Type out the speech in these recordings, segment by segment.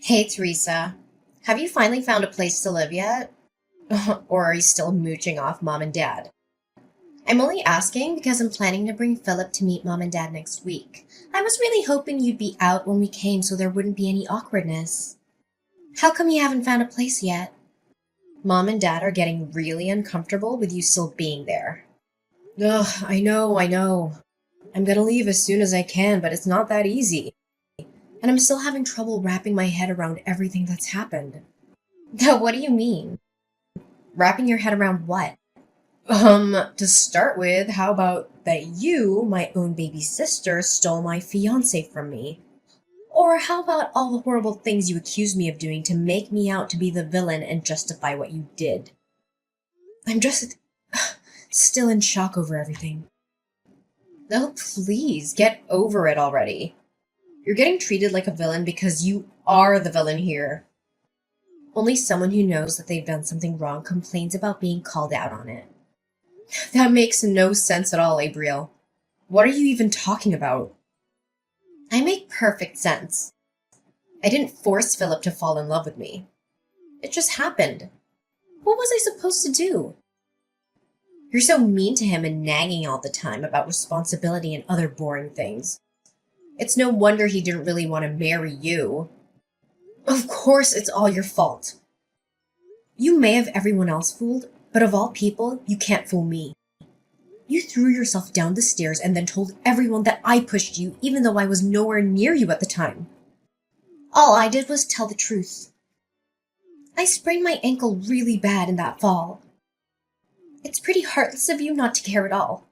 Hey, Teresa. Have you finally found a place to live yet? Or are you still mooching off mom and dad? I'm only asking because I'm planning to bring Philip to meet mom and dad next week. I was really hoping you'd be out when we came so there wouldn't be any awkwardness. How come you haven't found a place yet? Mom and dad are getting really uncomfortable with you still being there. Ugh, I know. I'm gonna leave as soon as I can, but it's not that easy. And I'm still having trouble wrapping my head around everything that's happened. What do you mean? Wrapping your head around what? To start with, how about that you, my own baby sister, stole my fiance from me? Or how about all the horrible things you accused me of doing to make me out to be the villain and justify what you did? I'm just still in shock over everything. Oh, please, get over it already. You're getting treated like a villain because you are the villain here. Only someone who knows that they've done something wrong complains about being called out on it. That makes no sense at all, Abriel. What are you even talking about? I make perfect sense. I didn't force Philip to fall in love with me. It just happened. What was I supposed to do? You're so mean to him and nagging all the time about responsibility and other boring things. It's no wonder he didn't really want to marry you. Of course it's all your fault. You may have everyone else fooled, but of all people, you can't fool me. You threw yourself down the stairs and then told everyone that I pushed you, even though I was nowhere near you at the time. All I did was tell the truth. I sprained my ankle really bad in that fall. It's pretty heartless of you not to care at all.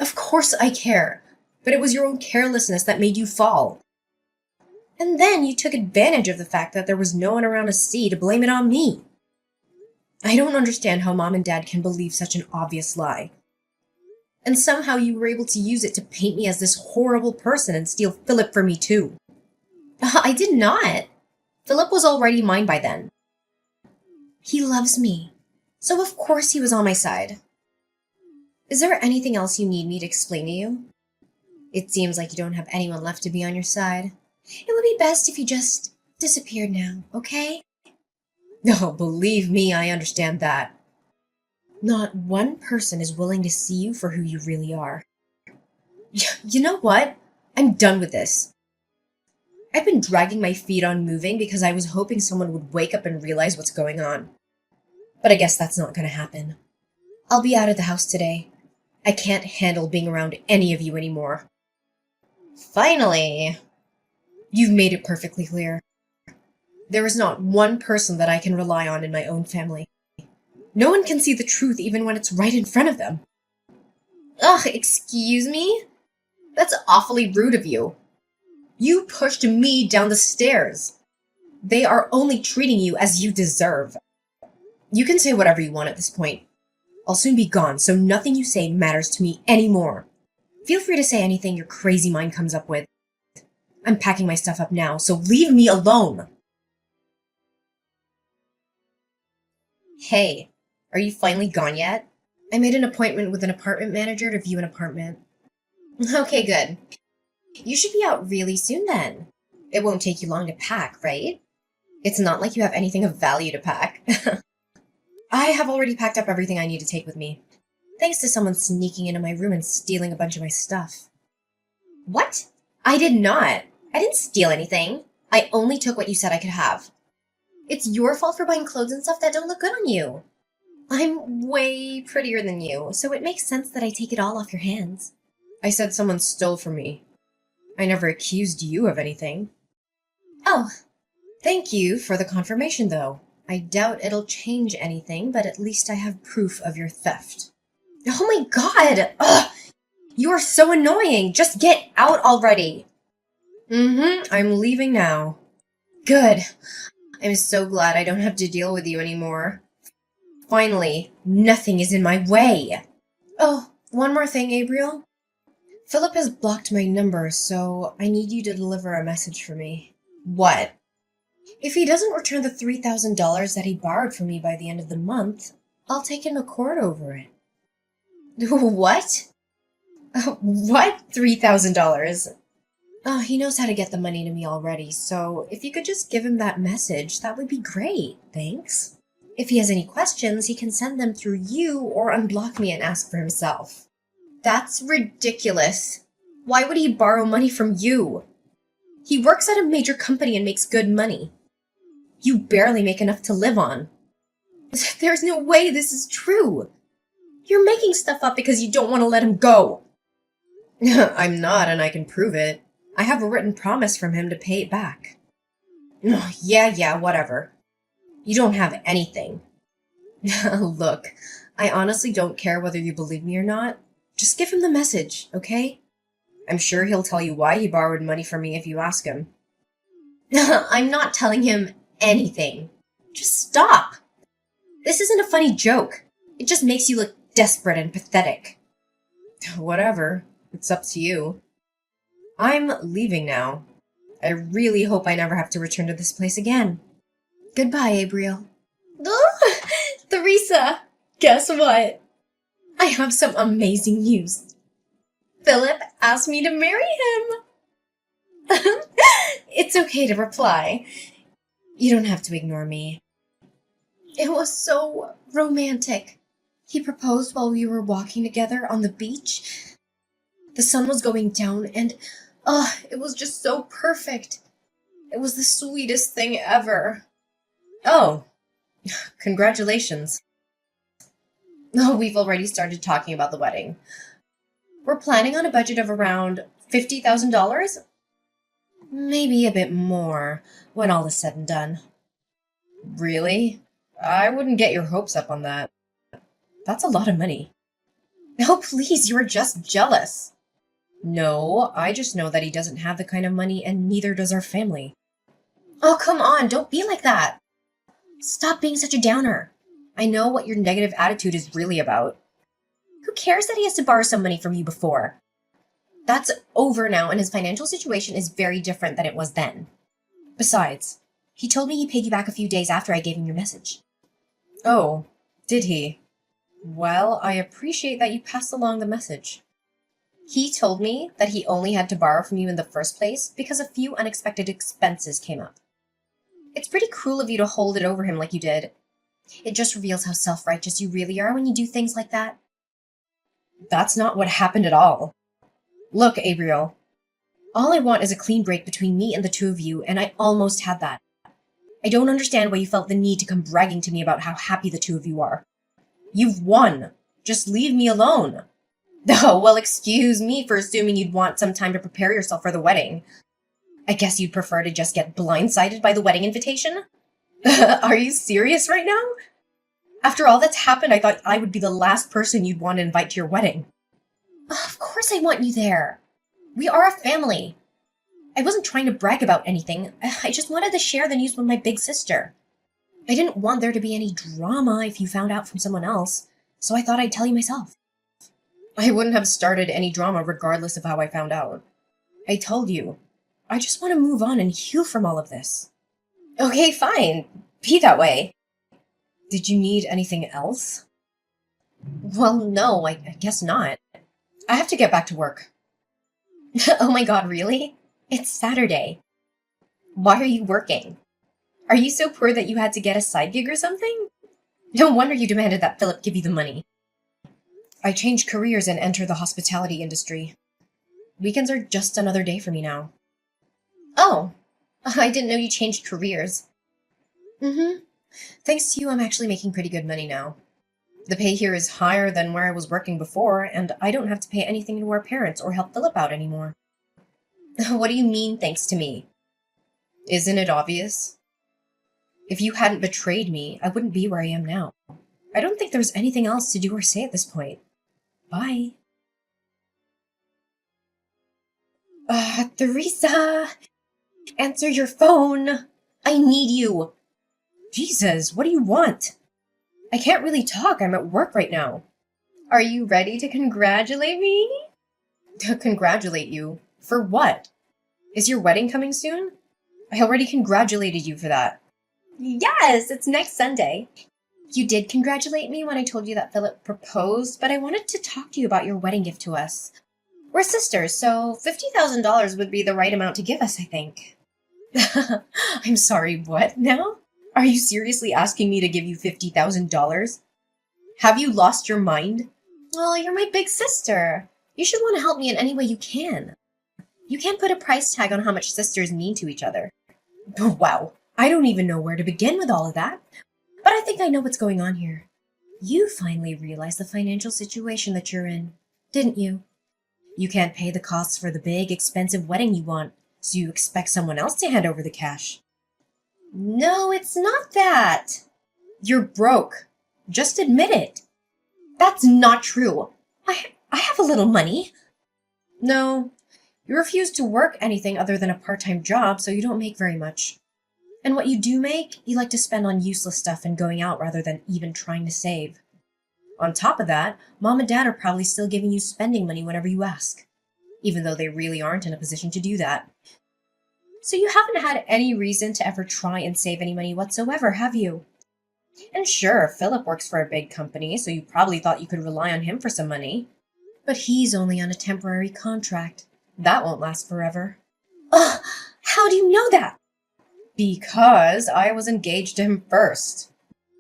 Of course I care, but it was your own carelessness that made you fall. And then you took advantage of the fact that there was no one around to see to blame it on me. I don't understand how mom and dad can believe such an obvious lie. And somehow you were able to use it to paint me as this horrible person and steal Philip from me too. I did not. Philip was already mine by then. He loves me, so of course he was on my side. Is there anything else you need me to explain to you? It seems like you don't have anyone left to be on your side. It would be best if you just disappeared now, okay? Oh, believe me, I understand that. Not one person is willing to see you for who you really are. You know what? I'm done with this. I've been dragging my feet on moving because I was hoping someone would wake up and realize what's going on. But I guess that's not going to happen. I'll be out of the house today. I can't handle being around any of you anymore. Finally! You've made it perfectly clear. There is not one person that I can rely on in my own family. No one can see the truth even when it's right in front of them. Ugh, excuse me? That's awfully rude of you. You pushed me down the stairs. They are only treating you as you deserve. You can say whatever you want at this point. I'll soon be gone, so nothing you say matters to me anymore. Feel free to say anything your crazy mind comes up with. I'm packing my stuff up now, so leave me alone. Hey, are you finally gone yet? I made an appointment with an apartment manager to view an apartment. Okay, good. You should be out really soon then. It won't take you long to pack, right? It's not like you have anything of value to pack. I have already packed up everything I need to take with me. Thanks to someone sneaking into my room and stealing a bunch of my stuff. What? I did not. I didn't steal anything. I only took what you said I could have. It's your fault for buying clothes and stuff that don't look good on you. I'm way prettier than you, so it makes sense that I take it all off your hands. I said someone stole from me. I never accused you of anything. Oh, thank you for the confirmation, though. I doubt it'll change anything, but at least I have proof of your theft. Oh my god! Ugh! You are so annoying! Just get out already! I'm leaving now. Good. I'm so glad I don't have to deal with you anymore. Finally, nothing is in my way. Oh, one more thing, Abriel. Philip has blocked my number, so I need you to deliver a message for me. What? If he doesn't return the $3,000 that he borrowed from me by the end of the month, I'll take him to court over it. What? What $3,000? He knows how to get the money to me already, so if you could just give him that message, that would be great. Thanks. If he has any questions, he can send them through you or unblock me and ask for himself. That's ridiculous. Why would he borrow money from you? He works at a major company and makes good money. You barely make enough to live on. There's no way this is true. You're making stuff up because you don't want to let him go. I'm not, and I can prove it. I have a written promise from him to pay it back. Yeah, whatever. You don't have anything. Look, I honestly don't care whether you believe me or not. Just give him the message, okay? I'm sure he'll tell you why he borrowed money from me if you ask him. I'm not telling him anything. Just stop. This isn't a funny joke. It just makes you look desperate and pathetic. Whatever. It's up to you. I'm leaving now. I really hope I never have to return to this place again. Goodbye, Abriel. Theresa, guess what? I have some amazing news. Philip asked me to marry him. It's okay to reply. You don't have to ignore me. It was so romantic. He proposed while we were walking together on the beach. The sun was going down and, it was just so perfect. It was the sweetest thing ever. Oh, congratulations. Oh, we've already started talking about the wedding. We're planning on a budget of around $50,000? Maybe a bit more when all is said and done. Really? I wouldn't get your hopes up on that. That's a lot of money. Oh, please, you're just jealous. No, I just know that he doesn't have the kind of money and neither does our family. Oh, come on, don't be like that. Stop being such a downer. I know what your negative attitude is really about. Who cares that he has to borrow some money from you before? That's over now, and his financial situation is very different than it was then. Besides, he told me he paid you back a few days after I gave him your message. Oh, did he? Well, I appreciate that you passed along the message. He told me that he only had to borrow from you in the first place because a few unexpected expenses came up. It's pretty cruel of you to hold it over him like you did. It just reveals how self-righteous you really are when you do things like that. That's not what happened at all. Look, Abriel, all I want is a clean break between me and the two of you, and I almost had that. I don't understand why you felt the need to come bragging to me about how happy the two of you are. You've won. Just leave me alone. Oh, well, excuse me for assuming you'd want some time to prepare yourself for the wedding. I guess you'd prefer to just get blindsided by the wedding invitation? Are you serious right now? After all that's happened, I thought I would be the last person you'd want to invite to your wedding. Of course I want you there. We are a family. I wasn't trying to brag about anything. I just wanted to share the news with my big sister. I didn't want there to be any drama if you found out from someone else, so I thought I'd tell you myself. I wouldn't have started any drama regardless of how I found out. I told you. I just want to move on and heal from all of this. Okay, fine. Be that way. Did you need anything else? Well, no, I guess not. I have to get back to work. Oh my god, really? It's Saturday. Why are you working? Are you so poor that you had to get a side gig or something? No wonder you demanded that Philip give you the money. I changed careers and entered the hospitality industry. Weekends are just another day for me now. Oh, I didn't know you changed careers. Thanks to you, I'm actually making pretty good money now. The pay here is higher than where I was working before, and I don't have to pay anything to our parents or help Philip out anymore. What do you mean, thanks to me? Isn't it obvious? If you hadn't betrayed me, I wouldn't be where I am now. I don't think there's anything else to do or say at this point. Bye. Theresa! Answer your phone! I need you! Jesus, what do you want? I can't really talk, I'm at work right now. Are you ready to congratulate me? Congratulate you? For what? Is your wedding coming soon? I already congratulated you for that. Yes, it's next Sunday. You did congratulate me when I told you that Philip proposed, but I wanted to talk to you about your wedding gift to us. We're sisters, so $50,000 would be the right amount to give us, I think. I'm sorry, what now? Are you seriously asking me to give you $50,000? Have you lost your mind? Well, you're my big sister. You should want to help me in any way you can. You can't put a price tag on how much sisters mean to each other. Wow, I don't even know where to begin with all of that. But I think I know what's going on here. You finally realized the financial situation that you're in, didn't you? You can't pay the costs for the big, expensive wedding you want, so you expect someone else to hand over the cash. No, it's not that. You're broke. Just admit it. That's not true. I have a little money. No, you refuse to work anything other than a part-time job, so you don't make very much. And what you do make, you like to spend on useless stuff and going out rather than even trying to save. On top of that, Mom and Dad are probably still giving you spending money whenever you ask, even though they really aren't in a position to do that. So you haven't had any reason to ever try and save any money whatsoever, have you? And sure, Philip works for a big company, so you probably thought you could rely on him for some money. But he's only on a temporary contract. That won't last forever. Ugh, how do you know that? Because I was engaged to him first.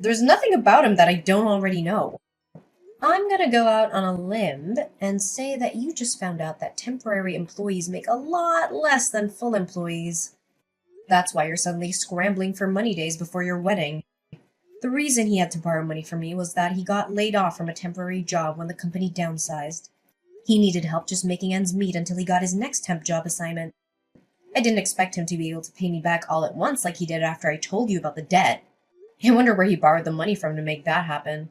There's nothing about him that I don't already know. I'm gonna go out on a limb and say that you just found out that temporary employees make a lot less than full employees. That's why you're suddenly scrambling for money days before your wedding. The reason he had to borrow money from me was that he got laid off from a temporary job when the company downsized. He needed help just making ends meet until he got his next temp job assignment. I didn't expect him to be able to pay me back all at once like he did after I told you about the debt. I wonder where he borrowed the money from to make that happen.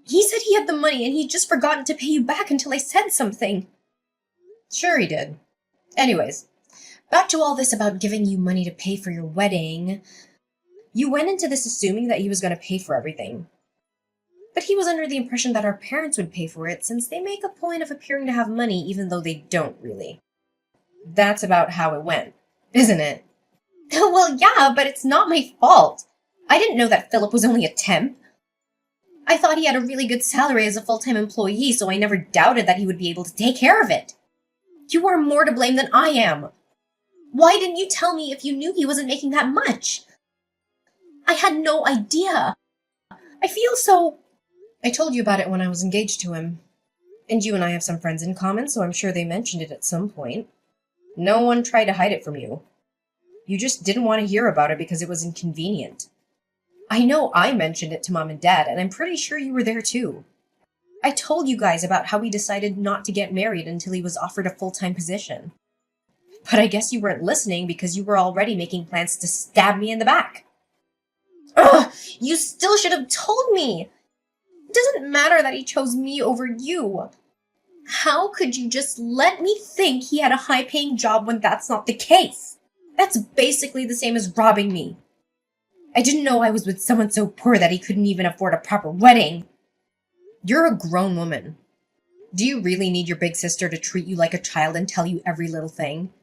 He said he had the money and he'd just forgotten to pay you back until I said something. Sure he did. Anyways, back to all this about giving you money to pay for your wedding. You went into this assuming that he was going to pay for everything. But he was under the impression that our parents would pay for it since they make a point of appearing to have money even though they don't really. That's about how it went, isn't it? Well, yeah, but it's not my fault. I didn't know that Philip was only a temp. I thought he had a really good salary as a full-time employee, so I never doubted that he would be able to take care of it. You are more to blame than I am. Why didn't you tell me if you knew he wasn't making that much? I had no idea. I feel so... I told you about it when I was engaged to him. And you and I have some friends in common, so I'm sure they mentioned it at some point. No one tried to hide it from you. You just didn't want to hear about it because it was inconvenient. I know I mentioned it to Mom and Dad, and I'm pretty sure you were there too. I told you guys about how we decided not to get married until he was offered a full-time position. But I guess you weren't listening because you were already making plans to stab me in the back. Ugh! You still should have told me! It doesn't matter that he chose me over you. How could you just let me think he had a high-paying job when that's not the case? That's basically the same as robbing me. I didn't know I was with someone so poor that he couldn't even afford a proper wedding. You're a grown woman. Do you really need your big sister to treat you like a child and tell you every little thing?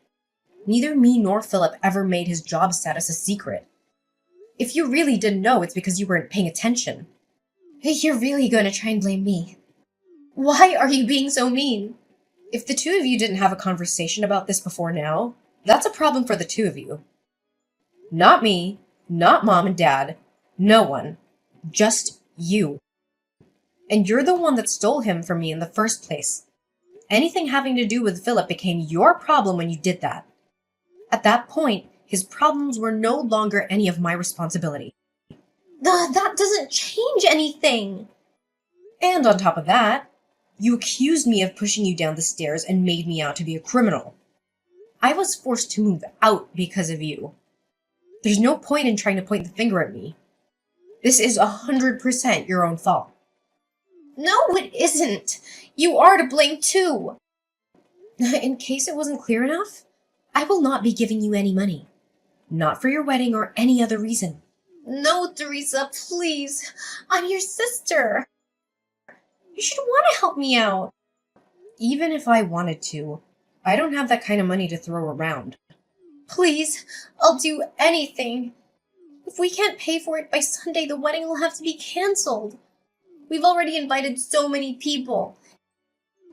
Neither me nor Philip ever made his job status a secret. If you really didn't know, it's because you weren't paying attention. You're really going to try and blame me. Why are you being so mean? If the two of you didn't have a conversation about this before now, that's a problem for the two of you. Not me, not Mom and Dad, no one. Just you. And you're the one that stole him from me in the first place. Anything having to do with Philip became your problem when you did that. At that point, his problems were no longer any of my responsibility. That doesn't change anything. And on top of that, you accused me of pushing you down the stairs and made me out to be a criminal. I was forced to move out because of you. There's no point in trying to point the finger at me. This is 100% your own fault. No, it isn't. You are to blame too. In case it wasn't clear enough, I will not be giving you any money. Not for your wedding or any other reason. No, Teresa, please. I'm your sister. You should want to help me out. Even if I wanted to, I don't have that kind of money to throw around. Please, I'll do anything. If we can't pay for it by Sunday, the wedding will have to be canceled. We've already invited so many people.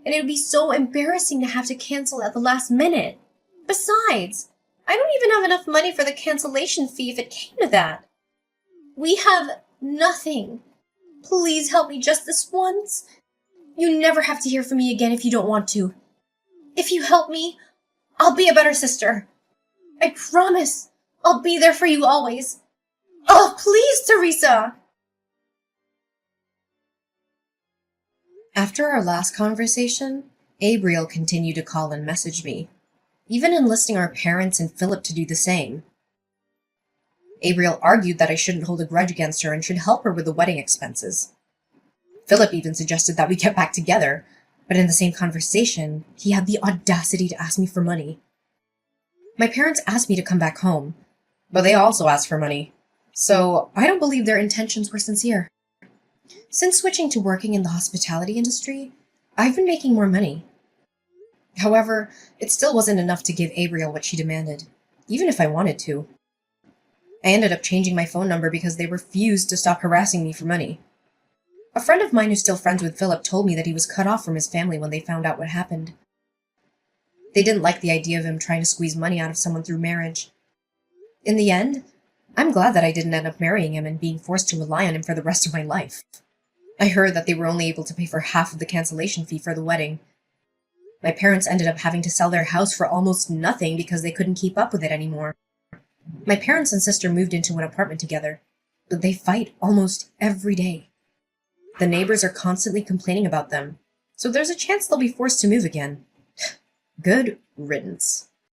and it would be so embarrassing to have to cancel at the last minute. Besides, I don't even have enough money for the cancellation fee if it came to that. We have nothing. Please help me just this once. You never have to hear from me again if you don't want to. If you help me, I'll be a better sister. I promise I'll be there for you always. Oh, please, Teresa! After our last conversation, Abriel continued to call and message me, even enlisting our parents and Philip to do the same. Abriel argued that I shouldn't hold a grudge against her and should help her with the wedding expenses. Philip even suggested that we get back together, but in the same conversation, he had the audacity to ask me for money. My parents asked me to come back home, but they also asked for money, so I don't believe their intentions were sincere. Since switching to working in the hospitality industry, I've been making more money. However, it still wasn't enough to give Abriel what she demanded, even if I wanted to. I ended up changing my phone number because they refused to stop harassing me for money. A friend of mine who's still friends with Philip told me that he was cut off from his family when they found out what happened. They didn't like the idea of him trying to squeeze money out of someone through marriage. In the end, I'm glad that I didn't end up marrying him and being forced to rely on him for the rest of my life. I heard that they were only able to pay for half of the cancellation fee for the wedding. My parents ended up having to sell their house for almost nothing because they couldn't keep up with it anymore. My parents and sister moved into an apartment together, but they fight almost every day. The neighbors are constantly complaining about them, so there's a chance they'll be forced to move again. Good riddance.